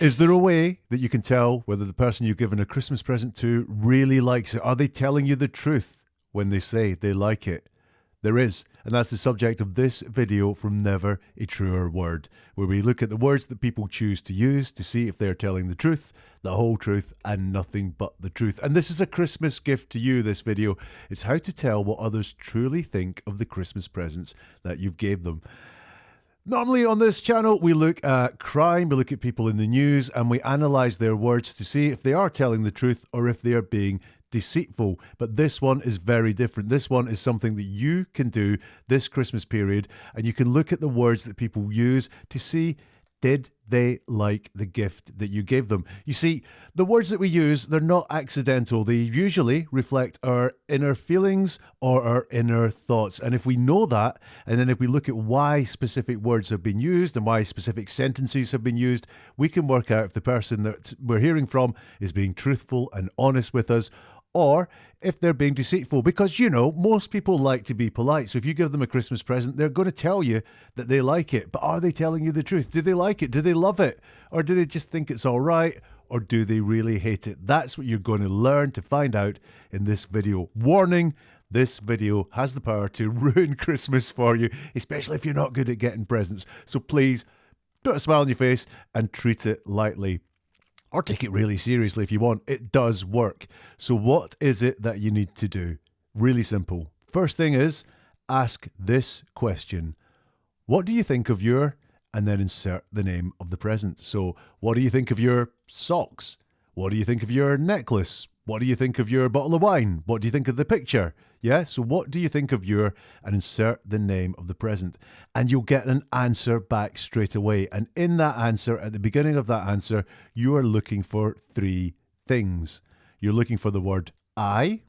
Is there a way that you can tell whether the person you've given a Christmas present to really likes it? Are they telling you the truth when they say they like it? There is, and that's the subject of this video from Never a Truer Word, where we look at the words that people choose to use to see if they're telling the truth, the whole truth, and nothing but the truth. And this is a Christmas gift to you, this video. It's how to tell what others truly think of the Christmas presents that you've gave them. Normally on this channel, we look at crime, we look at people in the news, and we analyse their words to see if they are telling the truth or if they are being deceitful. But this one is very different. This one is something that you can do this Christmas period, and you can look at the words that people use to see, did they like the gift that you gave them? You see, the words that we use, they're not accidental. They usually reflect our inner feelings or our inner thoughts. And if we know that, and then if we look at why specific words have been used and why specific sentences have been used, we can work out if the person that we're hearing from is being truthful and honest with us, or if they're being deceitful. Because, you know, most people like to be polite. So if you give them a Christmas present, they're going to tell you that they like it. But are they telling you the truth? Do they like it? Do they love it? Or do they just think it's all right? Or do they really hate it? That's what you're going to learn to find out in this video. Warning, this video has the power to ruin Christmas for you, especially if you're not good at getting presents. So please, put a smile on your face and treat it lightly. Or take it really seriously if you want. It does work. So what is it that you need to do? Really simple. First thing is, ask this question. What do you think of your, and then insert the name of the present. So what do you think of your socks? What do you think of your necklace? What do you think of your bottle of wine? What do you think of the picture? Yeah, so what do you think of your, and insert the name of the present. And you'll get an answer back straight away. And in that answer, at the beginning of that answer, you are looking for three things. You're looking for the word I.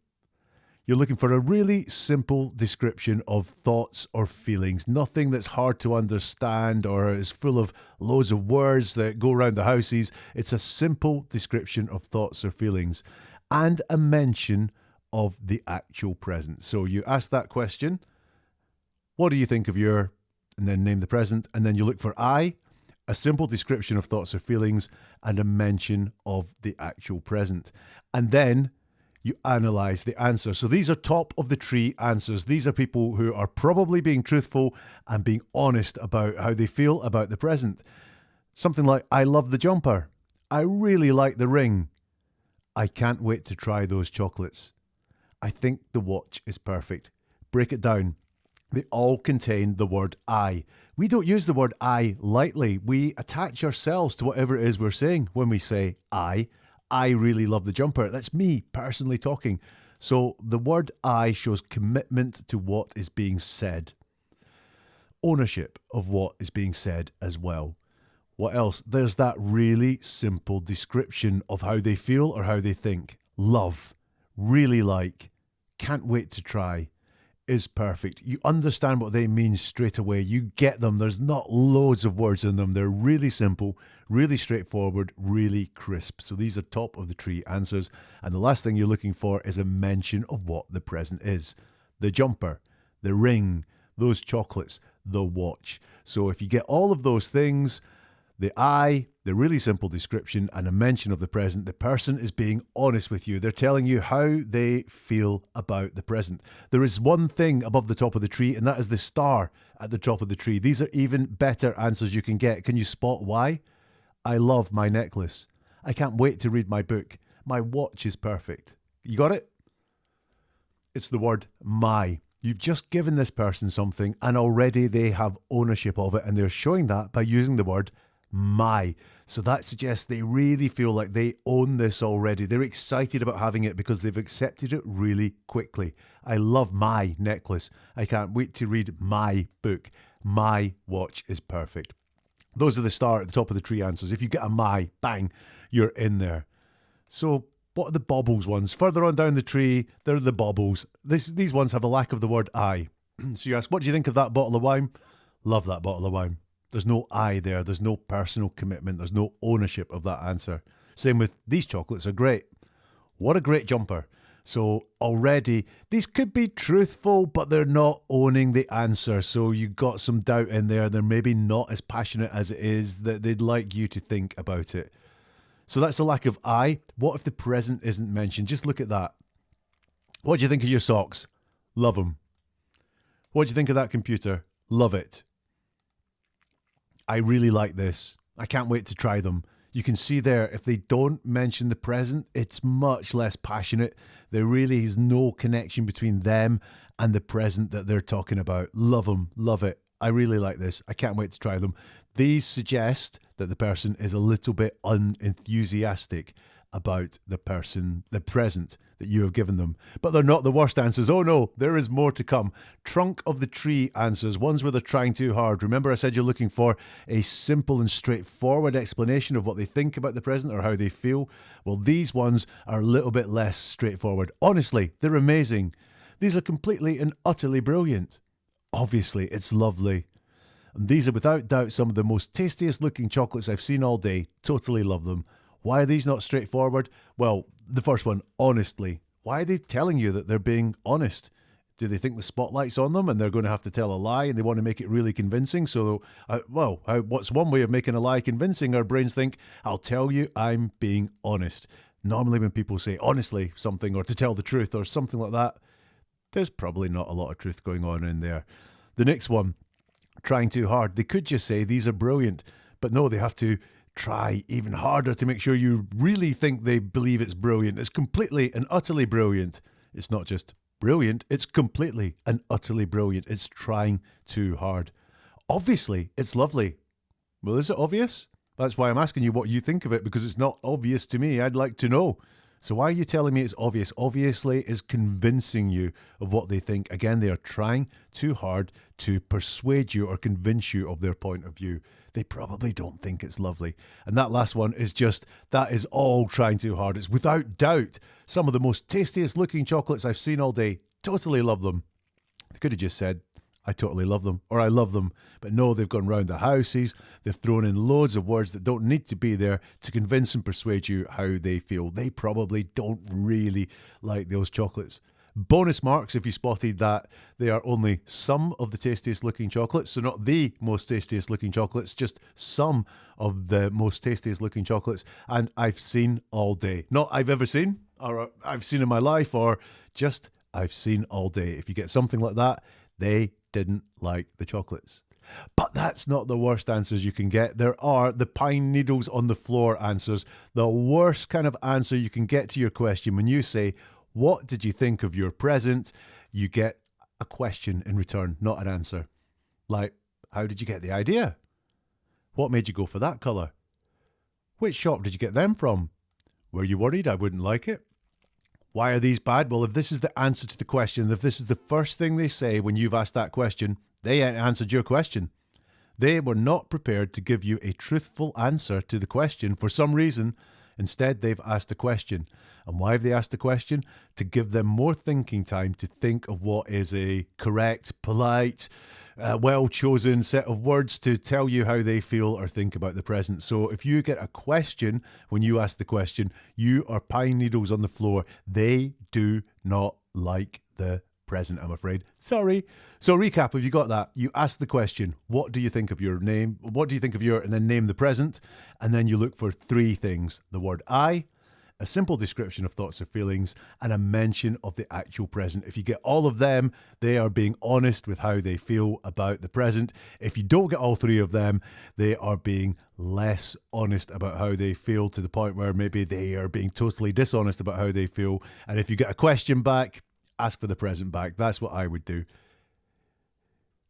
You're looking for a really simple description of thoughts or feelings. Nothing that's hard to understand or is full of loads of words that go around the houses. It's a simple description of thoughts or feelings. And a mention of the actual present. So you ask that question, what do you think of your, and then name the present, and then you look for I, a simple description of thoughts or feelings, and a mention of the actual present. And then you analyze the answer. So these are top of the tree answers. These are people who are probably being truthful and being honest about how they feel about the present. Something like, I love the jumper. I really like the ring. I can't wait to try those chocolates. I think the watch is perfect. Break it down. They all contain the word I. We don't use the word I lightly. We attach ourselves to whatever it is we're saying when we say I really love the jumper. That's me personally talking. So the word I shows commitment to what is being said. Ownership of what is being said as well. What else? There's that really simple description of how they feel or how they think. Love, really like, can't wait to try, is perfect. You understand what they mean straight away. You get them. There's not loads of words in them. They're really simple, really straightforward, really crisp. So these are top of the tree answers. And the last thing you're looking for is a mention of what the present is. The jumper, the ring, those chocolates, the watch. So if you get all of those things, the I, the really simple description, and a mention of the present, the person is being honest with you. They're telling you how they feel about the present. There is one thing above the top of the tree, and that is the star at the top of the tree. These are even better answers you can get. Can you spot why? I love my necklace. I can't wait to read my book. My watch is perfect. You got it? It's the word my. You've just given this person something, and already they have ownership of it, and they're showing that by using the word my. So that suggests they really feel like they own this already. They're excited about having it because they've accepted it really quickly. I love my necklace. I can't wait to read my book. My watch is perfect. Those are the star at the top of the tree answers. If you get a my, bang, you're in there. So what are the baubles ones? Further on down the tree, there are the baubles. These ones have a lack of the word I. So you ask, what do you think of that bottle of wine? Love that bottle of wine. There's no I there. There's no personal commitment. There's no ownership of that answer. Same with these chocolates are great. What a great jumper. So already, these could be truthful, but they're not owning the answer. So you got some doubt in there. They're maybe not as passionate as it is that they'd like you to think about it. So that's a lack of I. What if the present isn't mentioned? Just look at that. What do you think of your socks? Love them. What do you think of that computer? Love it. I really like this. I can't wait to try them. You can see there, if they don't mention the present, it's much less passionate. There really is no connection between them and the present that they're talking about. Love them. Love it. I really like this. I can't wait to try them. These suggest that the person is a little bit unenthusiastic about the present that you have given them. But they're not the worst answers. Oh no, there is more to come. Trunk of the tree answers, ones where they're trying too hard. Remember I said you're looking for a simple and straightforward explanation of what they think about the present or how they feel? Well, these ones are a little bit less straightforward. Honestly, they're amazing. These are completely and utterly brilliant. Obviously, it's lovely. And these are without doubt some of the most tastiest looking chocolates I've seen all day. Totally love them. Why are these not straightforward? Well, the first one, honestly. Why are they telling you that they're being honest? Do they think the spotlight's on them and they're going to have to tell a lie and they want to make it really convincing? So, what's one way of making a lie convincing? Our brains think, I'll tell you I'm being honest. Normally when people say honestly something or to tell the truth or something like that, there's probably not a lot of truth going on in there. The next one, trying too hard. They could just say these are brilliant, but no, they have to try even harder to make sure you really think they believe it's brilliant. It's completely and utterly brilliant. It's not just brilliant, it's completely and utterly brilliant. It's trying too hard. Obviously, it's lovely. Well, is it obvious? That's why I'm asking you what you think of it, because it's not obvious to me. I'd like to know. So why are you telling me it's obvious? Obviously is convincing you of what they think. Again, they are trying too hard to persuade you or convince you of their point of view. They probably don't think it's lovely. And that last one is just, that is all trying too hard. It's without doubt some of the most tastiest looking chocolates I've seen all day. Totally love them. They could have just said, I totally love them, or I love them. But no, they've gone round the houses. They've thrown in loads of words that don't need to be there to convince and persuade you how they feel. They probably don't really like those chocolates. Bonus marks if you spotted that they are only some of the tastiest looking chocolates. So not the most tastiest looking chocolates, just some of the most tastiest looking chocolates. And I've seen all day. Not I've ever seen, or I've seen in my life, or just I've seen all day. If you get something like that, they didn't like the chocolates. But that's not the worst answers you can get. There are the pine needles on the floor answers. The worst kind of answer you can get to your question when you say, what did you think of your present? You get a question in return, not an answer. Like, how did you get the idea? What made you go for that colour? Which shop did you get them from? Were you worried I wouldn't like it? Why are these bad? Well, if this is the answer to the question, if this is the first thing they say when you've asked that question, they answered your question. They were not prepared to give you a truthful answer to the question for some reason. Instead, they've asked a question. And why have they asked a question? To give them more thinking time to think of what is a correct, polite, well-chosen set of words to tell you how they feel or think about the present. So if you get a question when you ask the question, you are pine needles on the floor. They do not like the present, I'm afraid. Sorry. So recap, if you got that, you ask the question, what do you think of your name? What do you think of your, and then name the present. And then you look for three things: the word I, a simple description of thoughts or feelings, and a mention of the actual present. If you get all of them, they are being honest with how they feel about the present. If you don't get all three of them, they are being less honest about how they feel, to the point where maybe they are being totally dishonest about how they feel. And if you get a question back, ask for the present back. That's what I would do.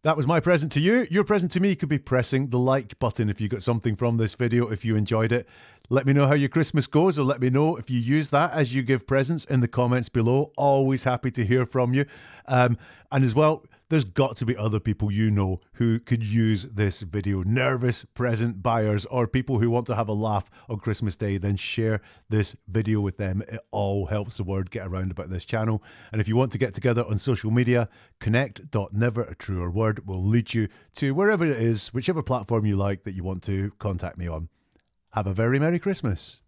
That was my present to you. Your present to me could be pressing the like button if you got something from this video, if you enjoyed it. Let me know how your Christmas goes, or let me know if you use that as you give presents in the comments below. Always happy to hear from you. And as well, there's got to be other people you know who could use this video. Nervous present buyers or people who want to have a laugh on Christmas Day, then share this video with them. It all helps the word get around about this channel. And if you want to get together on social media, connect.neveratruerword will lead you to wherever it is, whichever platform you like that you want to contact me on. Have a very Merry Christmas.